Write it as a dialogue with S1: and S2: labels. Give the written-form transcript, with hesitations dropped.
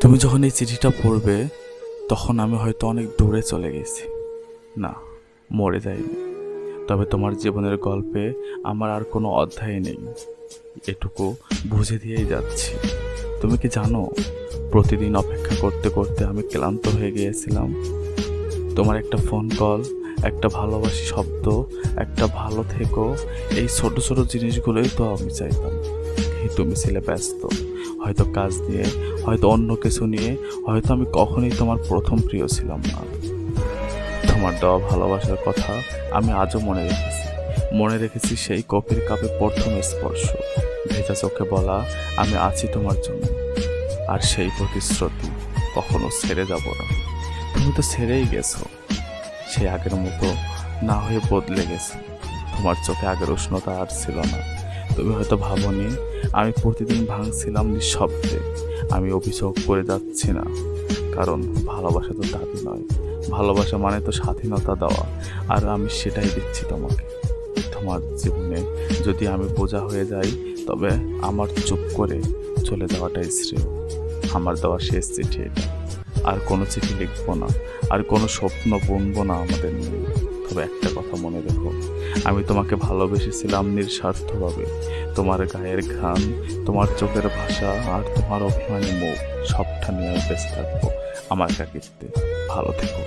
S1: তুমি যখন এই চিঠিটা পড়বে তখন আমি হয়তো অনেক দূরে চলে গেছি, না মরে যাইনি। তবে তোমার জীবনের গল্পে আমার আর কোনো অধ্যায় নেই, এটুকু বুঝে দিয়েই যাচ্ছি। তুমি কি জানো, প্রতিদিন অপেক্ষা করতে করতে আমি ক্লান্ত হয়ে গিয়েছিলাম। তোমার একটা ফোন কল, একটা ভালোবাসি শব্দ, একটা ভালো থেকো, এই ছোট ছোট জিনিসগুলোই তো আমি চাইতাম। তুমি ছিলে ব্যস্ত, হয়তো কাজ নিয়ে, হয়তো অন্য কিছু নিয়ে, হয়তো আমি কখনোই তোমার প্রথম প্রিয় ছিলাম না। তোমার দেওয়া ভালোবাসার কথা আমি আজও মনে রেখেছি সেই কফির কাপে প্রথম স্পর্শ, ভেজা চোখে বলা আমি আছি তোমার জন্য, আর সেই প্রতিশ্রুতি কখনো ছেড়ে যাব না। তুমি তো ছেড়েই গেছো, সে আগের মতো না হয়ে বদলে গেছে। তোমার চোখে আগের উষ্ণতা আর ছিল না। তুমি হয়তো ভাবনি আমি প্রতিদিন ভাঙছিলাম নিঃশব্দে। আমি অভিযোগ করে যাচ্ছি না, কারণ ভালোবাসা তো দাবি নয়, ভালোবাসা মানে তো স্বাধীনতা দেওয়া, আর আমি সেটাই দিচ্ছি তোমাকে। তোমার জীবনে যদি আমি বোঝা হয়ে যাই, তবে আমার চুপ করে চলে যাওয়াটাই শ্রেয়। আমার দেওয়া শেষ চিঠি এটা, আর কোনো চিঠি লিখবো না, আর কোনো স্বপ্ন বুনবো না আমাদের নিয়ে। তবে একটা কথা মনে রেখো, আমি তোমাকে ভালোবেসেছিলাম নিঃস্বার্থভাবে। তোমার গায়ের ঘ্রাণ, তোমার চোখের ভাষা, আর তোমার অভিমানী মুখ, সবটা নিয়ে বেঁচে থাকবো আমার একাকিত্বে। ভালো থেকো।